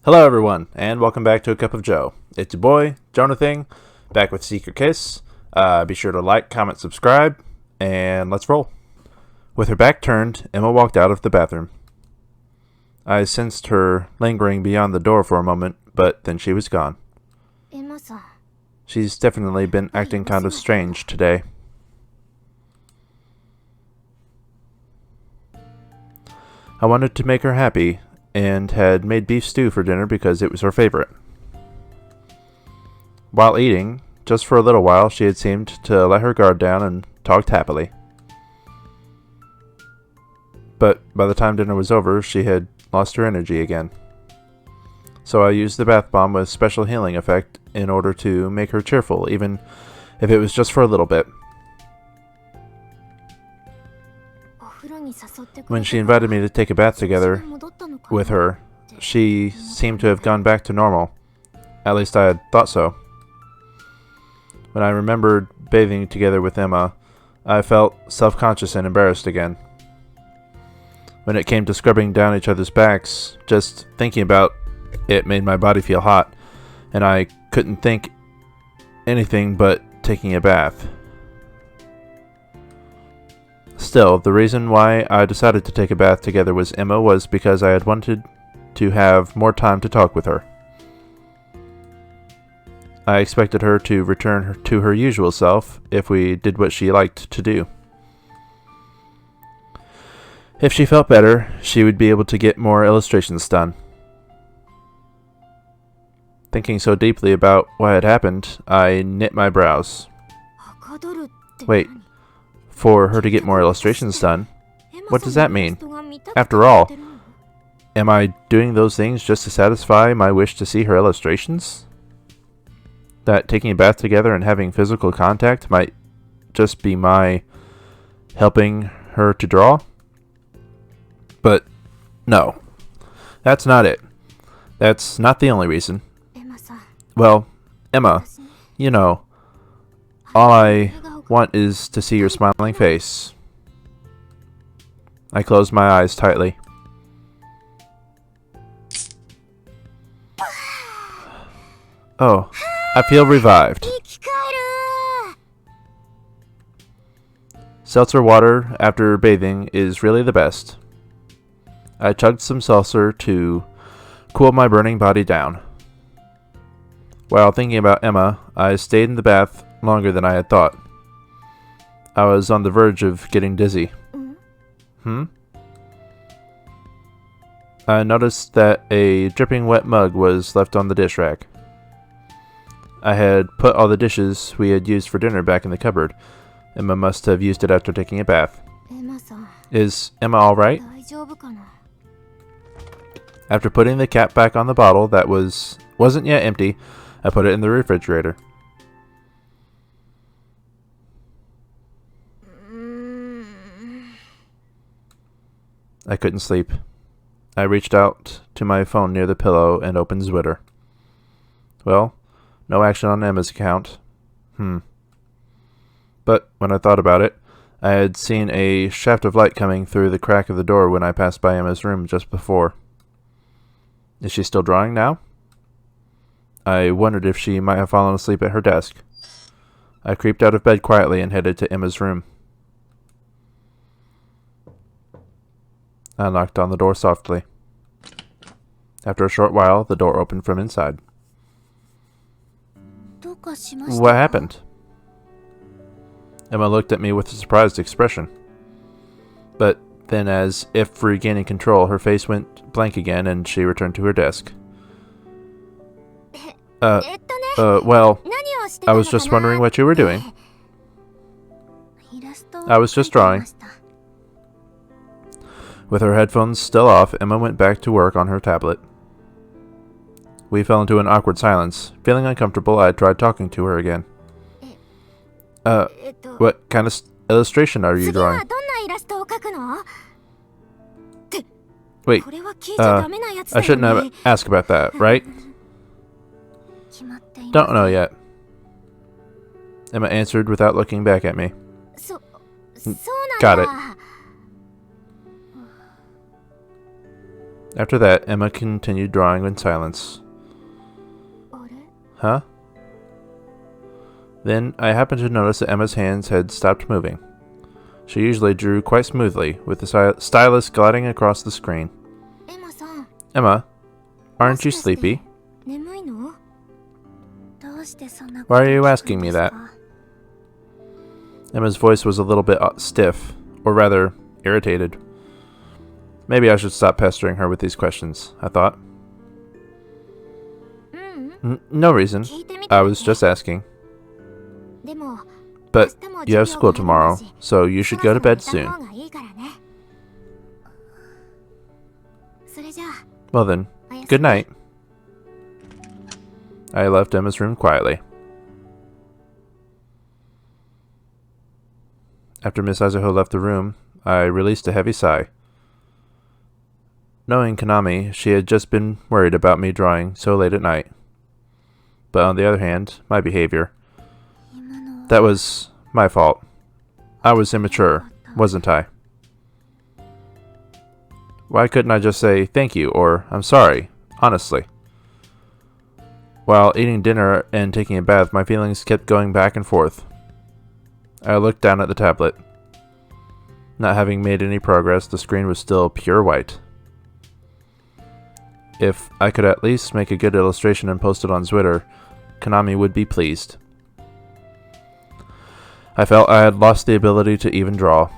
Hello everyone, and welcome back to A Cup of Joe. It's your boy, JonahThing, back with Secret Kiss. Be sure to like, comment, subscribe, and let's roll. With her back turned, Emma walked out of the bathroom. I sensed her lingering beyond the door for a moment, but then she was gone. She's definitely been acting kind of strange today. I wanted to make her happy, and had made beef stew for dinner because it was her favorite. While eating, just for a little while, she had seemed to let her guard down and talked happily. But by the time dinner was over, she had lost her energy again. So I used the bath bomb with special healing effect in order to make her cheerful, even if it was just for a little bit. When she invited me to take a bath together with her, she seemed to have gone back to normal. At least I had thought so. When I remembered bathing together with Emma, I felt self-conscious and embarrassed again. When it came to scrubbing down each other's backs, just thinking about it made my body feel hot, and I couldn't think anything but taking a bath. Still, the reason why I decided to take a bath together with Emma was because I had wanted to have more time to talk with her. I expected her to return to her usual self if we did what she liked to do. If she felt better, she would be able to get more illustrations done. Thinking so deeply about what had happened, I knit my brows. Wait. For her to get more illustrations done? What does that mean? After all, am I doing those things just to satisfy my wish to see her illustrations? That taking a bath together and having physical contact might just be my helping her to draw? But no, that's not it. That's not the only reason. Well, Emma, you know, all I want is to see your smiling face. I closed my eyes tightly. Oh, I feel revived. Seltzer water after bathing is really the best. I chugged some seltzer to cool my burning body down. While thinking about Emma, I stayed in the bath longer than I had thought. I was on the verge of getting dizzy. I noticed that a dripping wet mug was left on the dish rack. I had put all the dishes we had used for dinner back in the cupboard. Emma must have used it after taking a bath. Is Emma alright? After putting the cap back on the bottle that wasn't yet empty, I put it in the refrigerator. I couldn't sleep. I reached out to my phone near the pillow and opened Twitter. Well, no action on Emma's account. But when I thought about it, I had seen a shaft of light coming through the crack of the door when I passed by Emma's room just before. Is she still drawing now? I wondered if she might have fallen asleep at her desk. I creeped out of bed quietly and headed to Emma's room. I knocked on the door softly. After a short while, the door opened from inside. What happened? Emma looked at me with a surprised expression. But then, as if regaining control, her face went blank again and she returned to her desk. Well, I was just wondering what you were doing. I was just drawing. With her headphones still off, Emma went back to work on her tablet. We fell into an awkward silence. Feeling uncomfortable, I tried talking to her again. What kind of illustration are you drawing? Wait, I shouldn't have asked about that, right? Don't know yet. Emma answered without looking back at me. Got it. After that, Emma continued drawing in silence. Huh? Then I happened to notice that Emma's hands had stopped moving. She usually drew quite smoothly, with the stylus gliding across the screen. Emma, aren't you sleepy? Why are you asking me that? Emma's voice was a little bit stiff, or rather, irritated. Maybe I should stop pestering her with these questions, I thought. No reason. I was just asking. But you have school tomorrow, so you should go to bed soon. Well then, good night. I left Emma's room quietly. After Miss Izuho left the room, I released a heavy sigh. Knowing Konami, she had just been worried about me drawing so late at night. But on the other hand, my behavior. That was my fault. I was immature, wasn't I? Why couldn't I just say thank you or I'm sorry, honestly? While eating dinner and taking a bath, my feelings kept going back and forth. I looked down at the tablet. Not having made any progress, the screen was still pure white. If I could at least make a good illustration and post it on Twitter, Konami would be pleased. I felt I had lost the ability to even draw.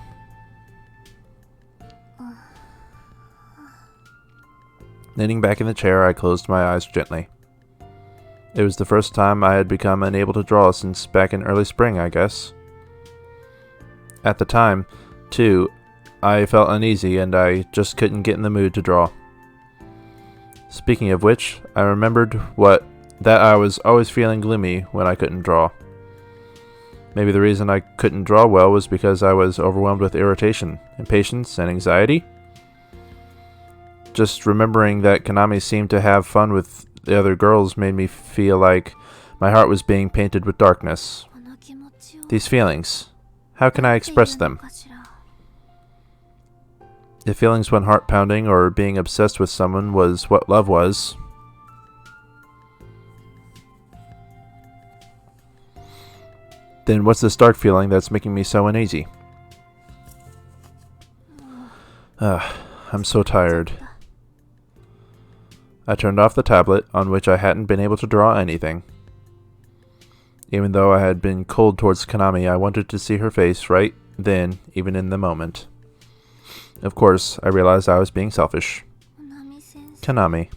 Leaning back in the chair, I closed my eyes gently. It was the first time I had become unable to draw since back in early spring, I guess. At the time, too, I felt uneasy and I just couldn't get in the mood to draw. Speaking of which, I remembered that I was always feeling gloomy when I couldn't draw. Maybe the reason I couldn't draw well was because I was overwhelmed with irritation, impatience, and anxiety? Just remembering that Konami seemed to have fun with the other girls made me feel like my heart was being painted with darkness. These feelings, how can I express them? If feelings when heart pounding or being obsessed with someone was what love was, then what's this dark feeling that's making me so uneasy? I'm so tired. I turned off the tablet, on which I hadn't been able to draw anything. Even though I had been cold towards Konami, I wanted to see her face right then, even in the moment. Of course, I realized I was being selfish. Konami.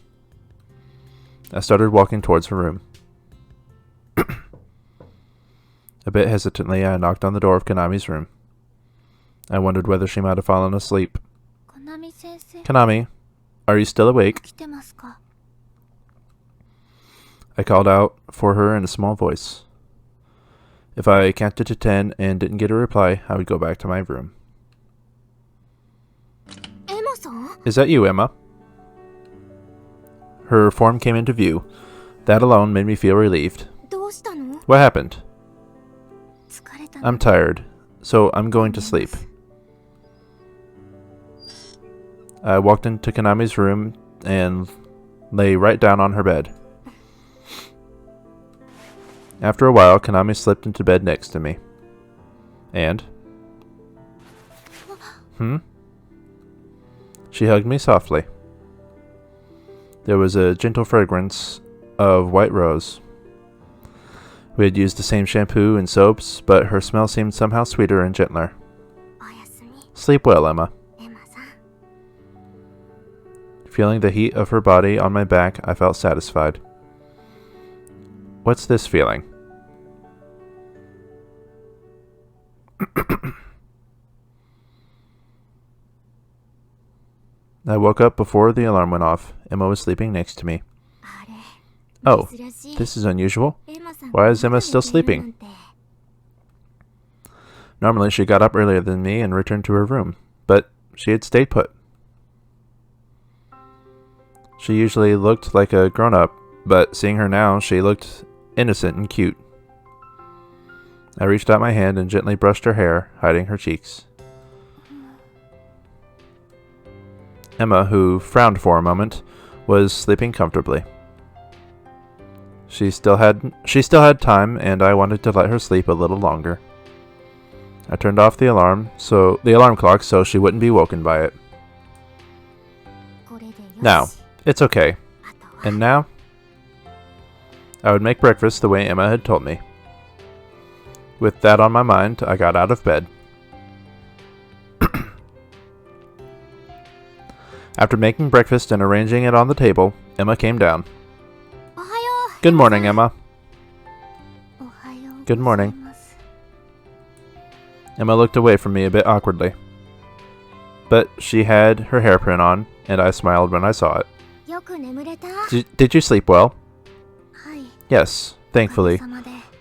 I started walking towards her room. A bit hesitantly, I knocked on the door of Konami's room. I wondered whether she might have fallen asleep. Konami, are you still awake? I called out for her in a small voice. If I counted to 10 and didn't get a reply, I would go back to my room. Is that you, Emma? Her form came into view. That alone made me feel relieved. What happened? I'm tired, so I'm going to sleep. I walked into Konami's room and lay right down on her bed. After a while, Konami slipped into bed next to me. And? She hugged me softly. There was a gentle fragrance of white rose. We had used the same shampoo and soaps, but her smell seemed somehow sweeter and gentler. Sleep well, Emma. Feeling the heat of her body on my back, I felt satisfied. What's this feeling? I woke up before the alarm went off. Emma was sleeping next to me. Oh, this is unusual. Why is Emma still sleeping? Normally she got up earlier than me and returned to her room, but she had stayed put. She usually looked like a grown-up, but seeing her now, she looked innocent and cute. I reached out my hand and gently brushed her hair, hiding her cheeks. Emma, who frowned for a moment, was sleeping comfortably. She still had time, and I wanted to let her sleep a little longer. I turned off the alarm clock so she wouldn't be woken by it. Now, it's okay. And now? I would make breakfast the way Emma had told me. With that on my mind, I got out of bed. After making breakfast and arranging it on the table, Emma came down. Good morning, Emma. Good morning. Emma looked away from me a bit awkwardly. But she had her hairpin on, and I smiled when I saw it. Did you sleep well? Yes, thankfully.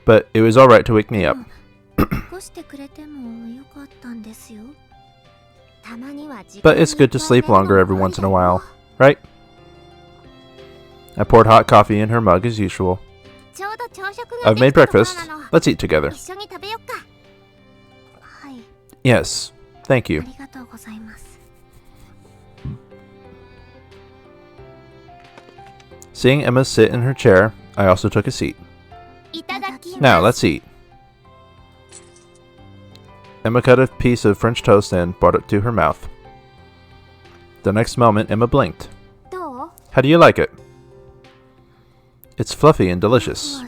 But it was alright to wake me up. But it's good to sleep longer every once in a while, right? I poured hot coffee in her mug as usual. I've made breakfast. Let's eat together. Yes, thank you. Seeing Emma sit in her chair, I also took a seat. Now, let's eat. Emma cut a piece of French toast and brought it to her mouth. The next moment, Emma blinked. How do you like it? It's fluffy and delicious.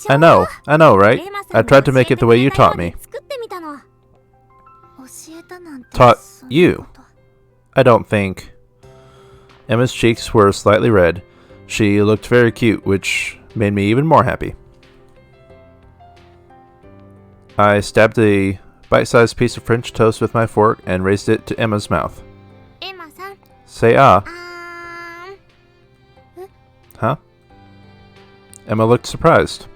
I know, right? I tried to make it the way you taught me. Taught you? I don't think. Emma's cheeks were slightly red. She looked very cute, which made me even more happy. I stabbed a bite-sized piece of French toast with my fork and raised it to Emma's mouth. Say ah. Huh? Emma looked surprised.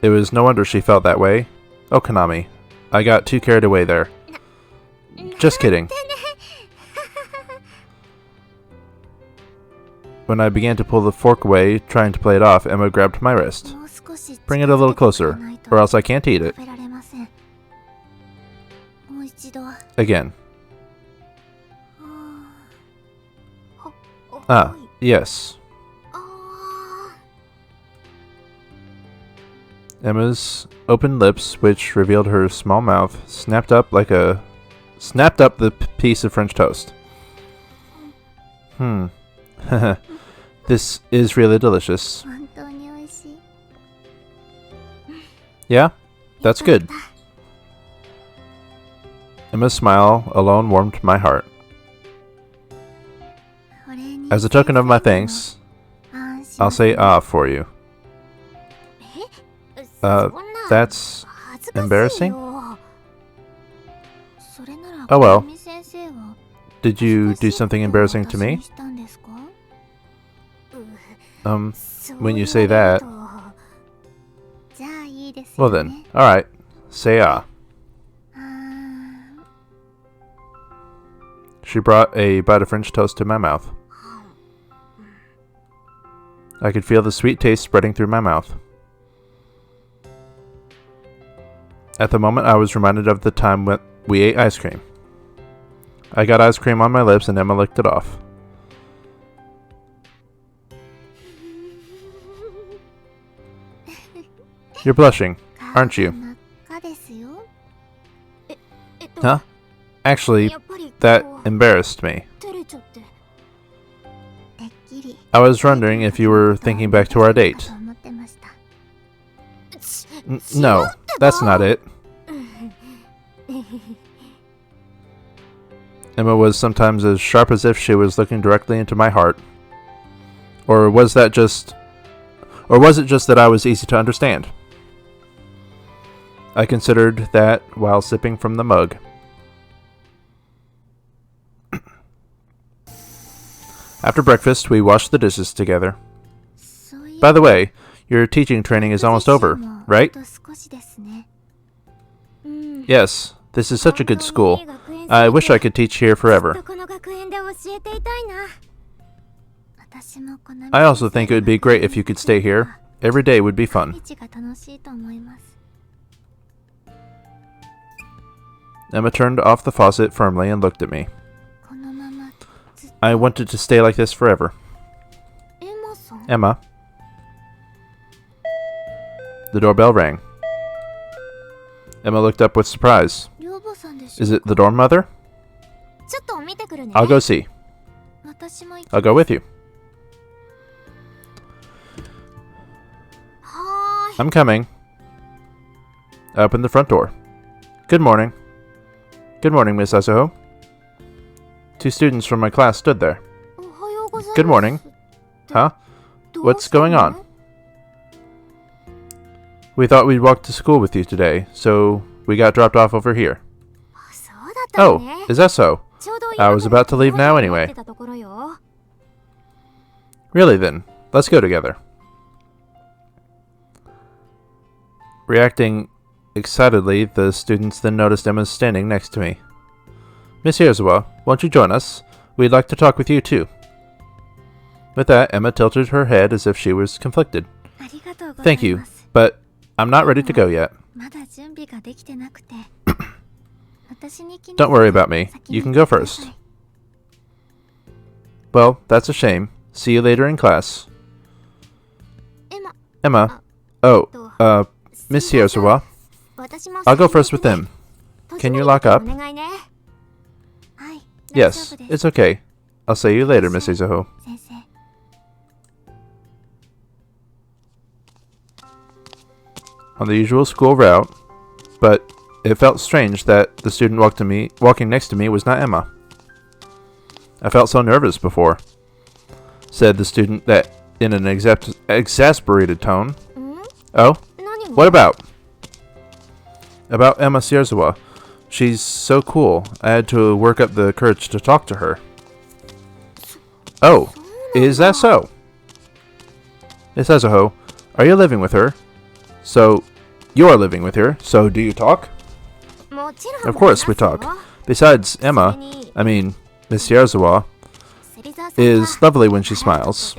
It was no wonder she felt that way. Oh, Konami. I got too carried away there. Just kidding. When I began to pull the fork away, trying to play it off, Emma grabbed my wrist. Bring it a little closer, or else I can't eat it. Again. Ah, yes. Emma's open lips, which revealed her small mouth, snapped up the piece of French toast. This is really delicious. Yeah? That's good. Emma's smile alone warmed my heart. As a token of my thanks, I'll say ah for you. That's embarrassing? Oh well. Did you do something embarrassing to me? When you say that... Well then, alright. Say ah. She brought a bite of French toast to my mouth. I could feel the sweet taste spreading through my mouth. At the moment, I was reminded of the time when we ate ice cream. I got ice cream on my lips and Emma licked it off. You're blushing, aren't you? Huh? Actually, that embarrassed me. I was wondering if you were thinking back to our date. No, that's not it. Emma was sometimes as sharp as if she was looking directly into my heart. Or was it just that I was easy to understand? I considered that while sipping from the mug. After breakfast, we washed the dishes together. By the way, your teaching training is almost over, right? Yes, this is such a good school. I wish I could teach here forever. I also think it would be great if you could stay here. Every day would be fun. Emma turned off the faucet firmly and looked at me. I wanted to stay like this forever. Emma. The doorbell rang. Emma looked up with surprise. Is it the dorm mother? I'll go see. I'll go with you. I'm coming. I opened the front door. Good morning. Good morning, Miss Azuho. 2 students from my class stood there. Good morning. Huh? What's going on? We thought we'd walk to school with you today, so we got dropped off over here. Oh, is that so? I was about to leave now anyway. Really then, let's go together. Reacting excitedly, the students then noticed Emma standing next to me. Miss Hirazawa, won't you join us? We'd like to talk with you too. With that, Emma tilted her head as if she was conflicted. Thank you, but I'm not ready to go yet. Don't worry about me. You can go first. Well, that's a shame. See you later in class. Emma. Oh, Miss Hirazawa. I'll go first with them. Can you lock up? Yes, it's okay. I'll see you later, Miss Izuho. On the usual school route, but it felt strange that the student walking next to me was not Emma. I felt so nervous before, said the student that in an exasperated tone. Oh? What about? About Emma Hirazawa. She's so cool. I had to work up the courage to talk to her. Oh, is that so? Miss Azuho, are you living with her? So, you're living with her, so do you talk? Of course we talk. Besides, Emma, Miss Hirazawa, is lovely when she smiles.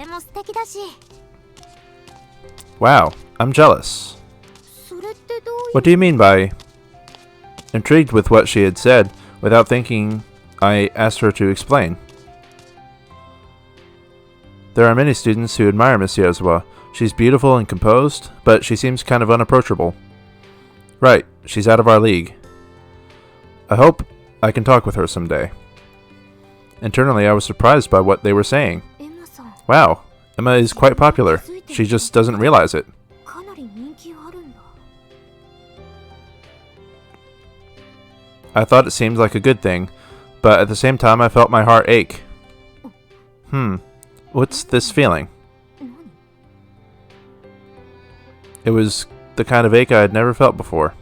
Wow, I'm jealous. What do you mean by... Intrigued with what she had said, without thinking, I asked her to explain. There are many students who admire Miss Hirazawa. She's beautiful and composed, but she seems kind of unapproachable. Right, she's out of our league. I hope I can talk with her someday. Internally, I was surprised by what they were saying. Wow, Emma is quite popular. She just doesn't realize it. I thought it seemed like a good thing, but at the same time I felt my heart ache. What's this feeling? It was the kind of ache I had never felt before.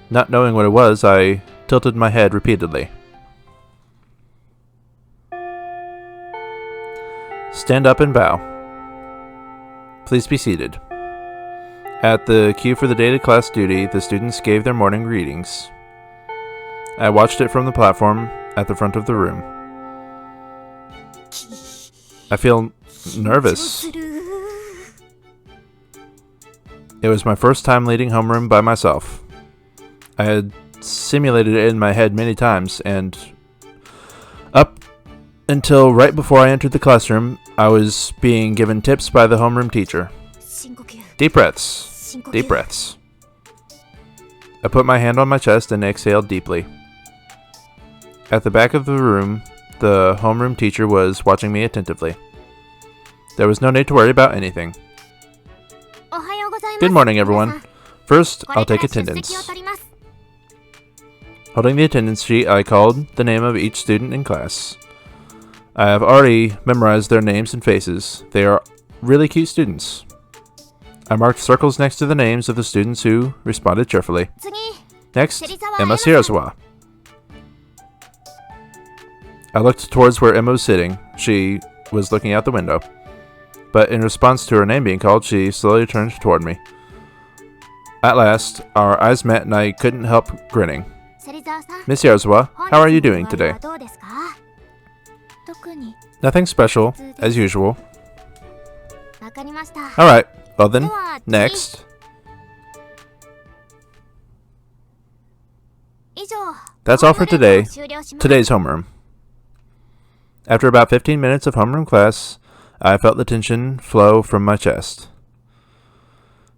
Not knowing what it was, I tilted my head repeatedly. Stand up and bow. Please be seated. At the cue for the day to class duty, the students gave their morning greetings. I watched it from the platform at the front of the room. I feel nervous. It was my first time leading homeroom by myself. I had simulated it in my head many times, and up until right before I entered the classroom, I was being given tips by the homeroom teacher. Deep breaths. Deep breaths. I put my hand on my chest and exhaled deeply. At the back of the room, the homeroom teacher was watching me attentively. There was no need to worry about anything. Good morning, everyone. First, I'll take attendance. Holding the attendance sheet, I called the name of each student in class. I have already memorized their names and faces. They are really cute students. I marked circles next to the names of the students who responded cheerfully. Next, Emma Hirazawa. I looked towards where Emma was sitting. She was looking out the window. But in response to her name being called, she slowly turned toward me. At last, our eyes met and I couldn't help grinning. Miss Hirazawa, how are you doing today? Nothing special, as usual. Alright, well then, next. That's all for today. Today's homeroom. After about 15 minutes of homeroom class, I felt the tension flow from my chest.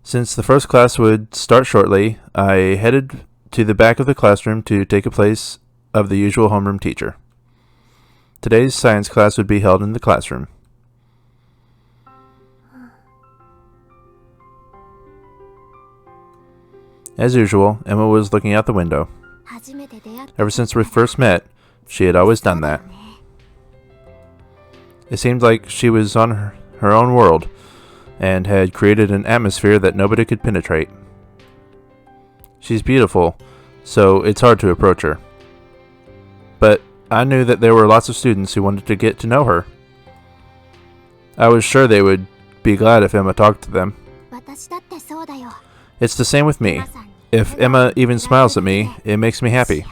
Since the first class would start shortly, I headed to the back of the classroom to take a place of the usual homeroom teacher. Today's science class would be held in the classroom. As usual, Emma was looking out the window. Ever since we first met, she had always done that. It seemed like she was on her own world, and had created an atmosphere that nobody could penetrate. She's beautiful, so it's hard to approach her. But I knew that there were lots of students who wanted to get to know her. I was sure they would be glad if Emma talked to them. It's the same with me. If Emma even smiles at me, it makes me happy.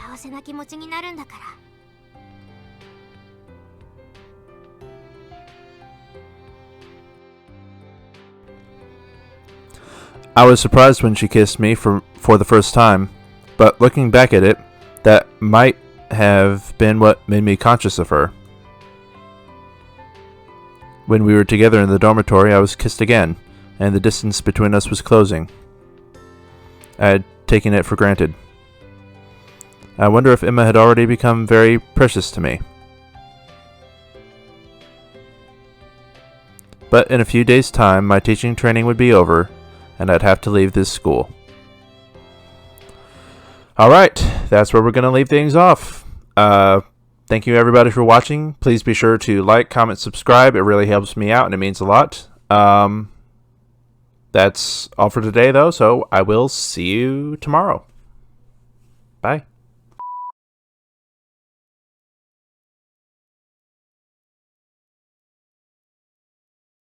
I was surprised when she kissed me for the first time, but looking back at it, that might have been what made me conscious of her. When we were together in the dormitory, I was kissed again, and the distance between us was closing. I had taken it for granted. I wonder if Emma had already become very precious to me. But in a few days' time, my teaching training would be over, and I'd have to leave this school. Alright, that's where we're going to leave things off. Thank you everybody for watching. Please be sure to like, comment, subscribe. It really helps me out and it means a lot. That's all for today though, so I will see you tomorrow. Bye.